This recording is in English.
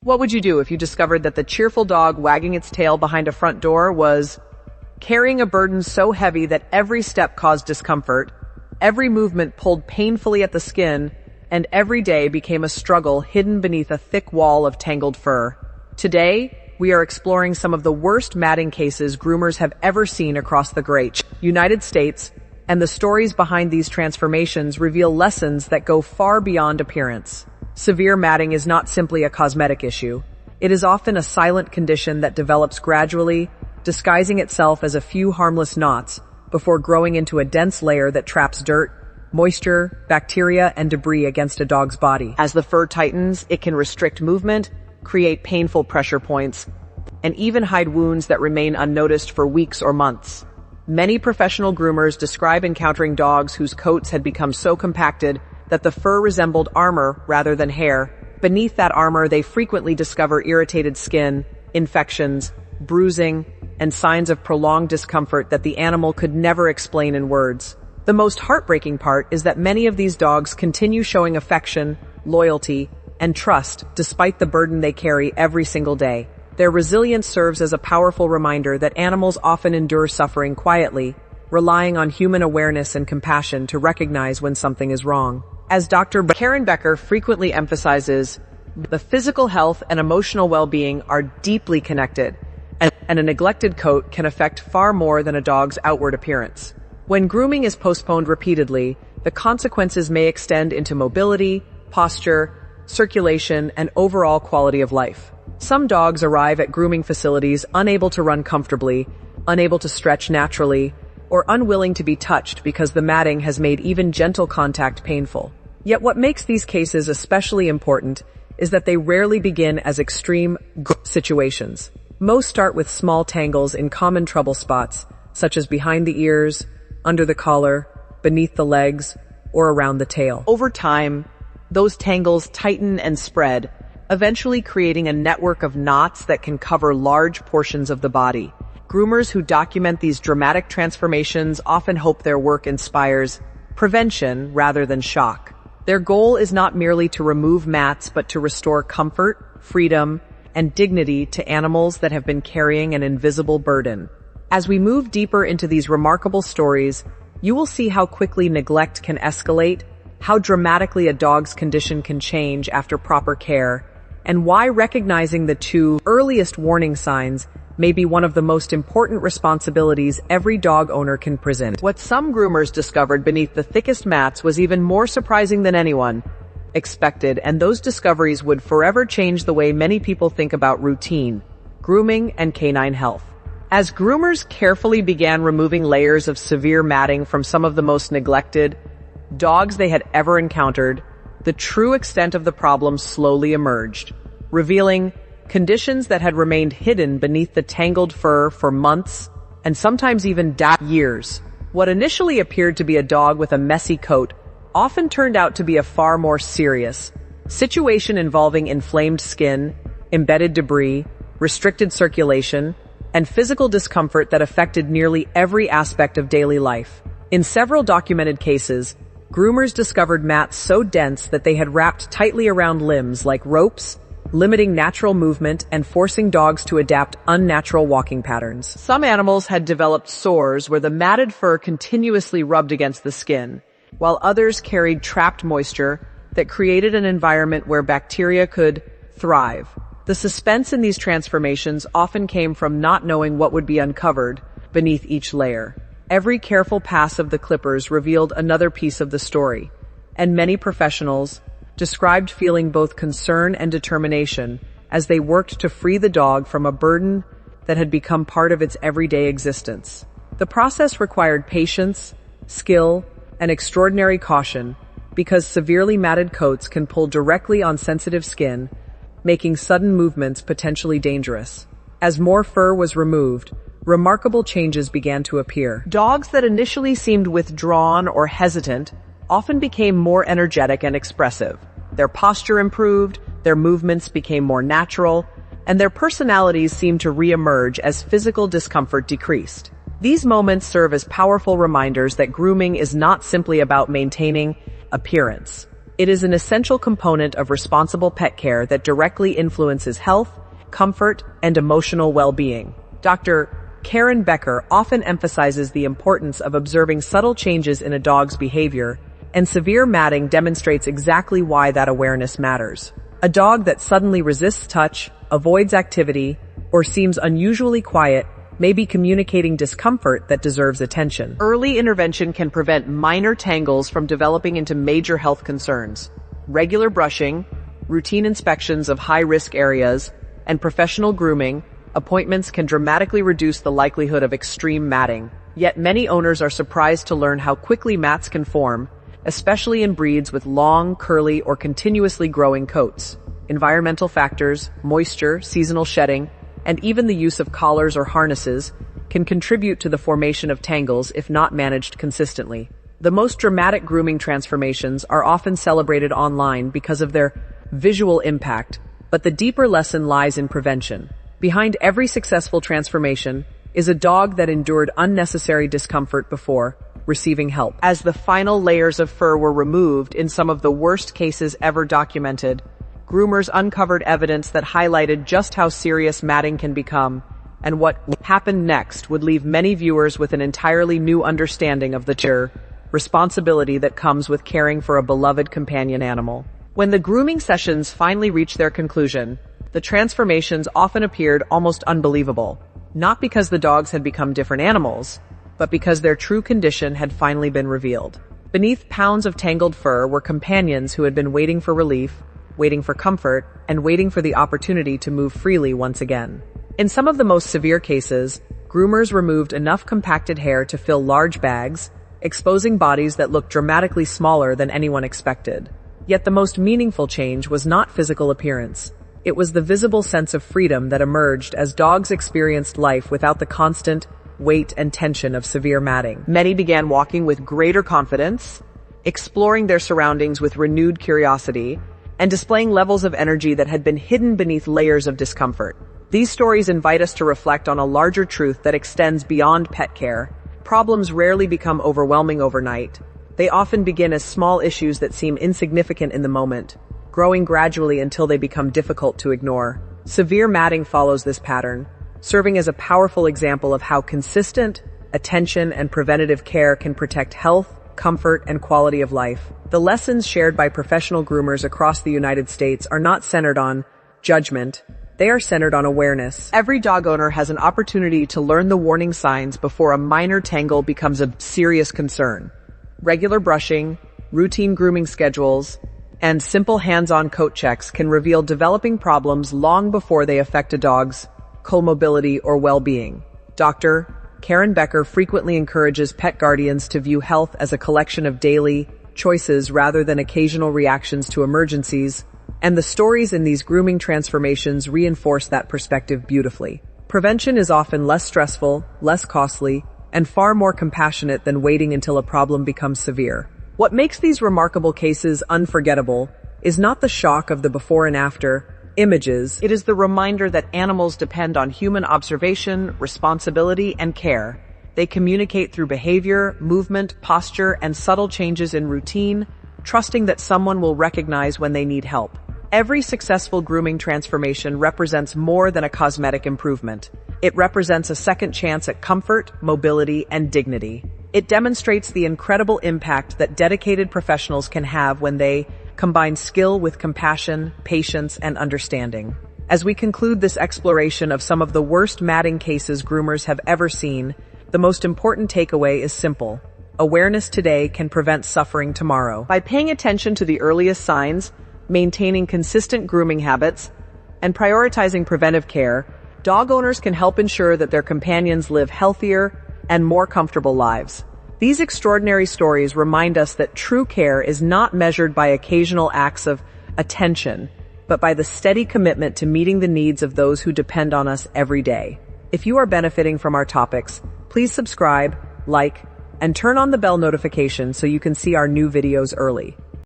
What would you do if you discovered that the cheerful dog wagging its tail behind a front door was carrying a burden so heavy that every step caused discomfort, every movement pulled painfully at the skin, and every day became a struggle hidden beneath a thick wall of tangled fur? Today, we are exploring some of the worst matting cases groomers have ever seen across the great United States, and the stories behind these transformations reveal lessons that go far beyond appearance. Severe matting is not simply a cosmetic issue. It is often a silent condition that develops gradually, disguising itself as a few harmless knots before growing into a dense layer that traps dirt, moisture, bacteria, and debris against a dog's body. As the fur tightens, it can restrict movement, create painful pressure points, and even hide wounds that remain unnoticed for weeks or months. Many professional groomers describe encountering dogs whose coats had become so compacted that the fur resembled armor rather than hair. Beneath that armor, they frequently discover irritated skin, infections, bruising, and signs of prolonged discomfort that the animal could never explain in words. The most heartbreaking part is that many of these dogs continue showing affection, loyalty, and trust despite the burden they carry every single day. Their resilience serves as a powerful reminder that animals often endure suffering quietly, relying on human awareness and compassion to recognize when something is wrong. As Dr. Karen Becker frequently emphasizes, the physical health and emotional well-being are deeply connected, and a neglected coat can affect far more than a dog's outward appearance. When grooming is postponed repeatedly, the consequences may extend into mobility, posture, circulation, and overall quality of life. Some dogs arrive at grooming facilities unable to run comfortably, unable to stretch naturally, or unwilling to be touched because the matting has made even gentle contact painful. Yet what makes these cases especially important is that they rarely begin as extreme situations. Most start with small tangles in common trouble spots, such as behind the ears, under the collar, beneath the legs, or around the tail. Over time, those tangles tighten and spread, eventually creating a network of knots that can cover large portions of the body. Groomers who document these dramatic transformations often hope their work inspires prevention rather than shock. Their goal is not merely to remove mats, but to restore comfort, freedom, and dignity to animals that have been carrying an invisible burden. As we move deeper into these remarkable stories, you will see how quickly neglect can escalate, how dramatically a dog's condition can change after proper care, and why recognizing the two earliest warning signs may be one of the most important responsibilities every dog owner can present. What some groomers discovered beneath the thickest mats was even more surprising than anyone expected, and those discoveries would forever change the way many people think about routine, grooming, and canine health. As groomers carefully began removing layers of severe matting from some of the most neglected dogs they had ever encountered, the true extent of the problem slowly emerged, revealing conditions that had remained hidden beneath the tangled fur for months and sometimes even years. What initially appeared to be a dog with a messy coat often turned out to be a far more serious situation involving inflamed skin, embedded debris, restricted circulation, and physical discomfort that affected nearly every aspect of daily life. In several documented cases, groomers discovered mats so dense that they had wrapped tightly around limbs like ropes, limiting natural movement and forcing dogs to adapt unnatural walking patterns. Some animals had developed sores where the matted fur continuously rubbed against the skin, while others carried trapped moisture that created an environment where bacteria could thrive. The suspense in these transformations often came from not knowing what would be uncovered beneath each layer. Every careful pass of the clippers revealed another piece of the story, and many professionals described feeling both concern and determination as they worked to free the dog from a burden that had become part of its everyday existence. The process required patience, skill, and extraordinary caution because severely matted coats can pull directly on sensitive skin, making sudden movements potentially dangerous. As more fur was removed, remarkable changes began to appear. Dogs that initially seemed withdrawn or hesitant often became more energetic and expressive. Their posture improved, their movements became more natural, and their personalities seemed to re-emerge as physical discomfort decreased. These moments serve as powerful reminders that grooming is not simply about maintaining appearance. It is an essential component of responsible pet care that directly influences health, comfort, and emotional well-being. Dr. Karen Becker often emphasizes the importance of observing subtle changes in a dog's behavior, and severe matting demonstrates exactly why that awareness matters. A dog that suddenly resists touch, avoids activity, or seems unusually quiet may be communicating discomfort that deserves attention. Early intervention can prevent minor tangles from developing into major health concerns. Regular brushing, routine inspections of high-risk areas, and professional grooming appointments can dramatically reduce the likelihood of extreme matting. Yet many owners are surprised to learn how quickly mats can form, especially in breeds with long, curly, or continuously growing coats. Environmental factors, moisture, seasonal shedding, and even the use of collars or harnesses can contribute to the formation of tangles if not managed consistently. The most dramatic grooming transformations are often celebrated online because of their visual impact, but the deeper lesson lies in prevention. Behind every successful transformation is a dog that endured unnecessary discomfort before receiving help. As the final layers of fur were removed in some of the worst cases ever documented, groomers uncovered evidence that highlighted just how serious matting can become, and what happened next would leave many viewers with an entirely new understanding of the responsibility that comes with caring for a beloved companion animal. When the grooming sessions finally reached their conclusion, the transformations often appeared almost unbelievable, not because the dogs had become different animals, but because their true condition had finally been revealed. Beneath pounds of tangled fur were companions who had been waiting for relief, waiting for comfort, and waiting for the opportunity to move freely once again. In some of the most severe cases, groomers removed enough compacted hair to fill large bags, exposing bodies that looked dramatically smaller than anyone expected. Yet the most meaningful change was not physical appearance. It was the visible sense of freedom that emerged as dogs experienced life without the constant weight and tension of severe matting. Many began walking with greater confidence, exploring their surroundings with renewed curiosity, and displaying levels of energy that had been hidden beneath layers of discomfort. These stories invite us to reflect on a larger truth that extends beyond pet care. Problems rarely become overwhelming overnight. They often begin as small issues that seem insignificant in the moment, growing gradually until they become difficult to ignore. Severe matting follows this pattern, serving as a powerful example of how consistent attention and preventative care can protect health, comfort, and quality of life. The lessons shared by professional groomers across the United States are not centered on judgment. They are centered on awareness. Every dog owner has an opportunity to learn the warning signs before a minor tangle becomes a serious concern. Regular brushing, routine grooming schedules, and simple hands-on coat checks can reveal developing problems long before they affect a dog's mobility or well-being. Dr. Karen Becker frequently encourages pet guardians to view health as a collection of daily choices rather than occasional reactions to emergencies, and the stories in these grooming transformations reinforce that perspective beautifully. Prevention is often less stressful, less costly, and far more compassionate than waiting until a problem becomes severe. What makes these remarkable cases unforgettable is not the shock of the before and after images. It is the reminder that animals depend on human observation, responsibility, and care. They communicate through behavior, movement, posture, and subtle changes in routine, trusting that someone will recognize when they need help. Every successful grooming transformation represents more than a cosmetic improvement. It represents a second chance at comfort, mobility, and dignity. It demonstrates the incredible impact that dedicated professionals can have when they combine skill with compassion, patience, and understanding. As we conclude this exploration of some of the worst matting cases groomers have ever seen, the most important takeaway is simple. Awareness today can prevent suffering tomorrow. By paying attention to the earliest signs, maintaining consistent grooming habits, and prioritizing preventive care, dog owners can help ensure that their companions live healthier and more comfortable lives. These extraordinary stories remind us that true care is not measured by occasional acts of attention, but by the steady commitment to meeting the needs of those who depend on us every day. If you are benefiting from our topics, please subscribe, like, and turn on the bell notification so you can see our new videos early.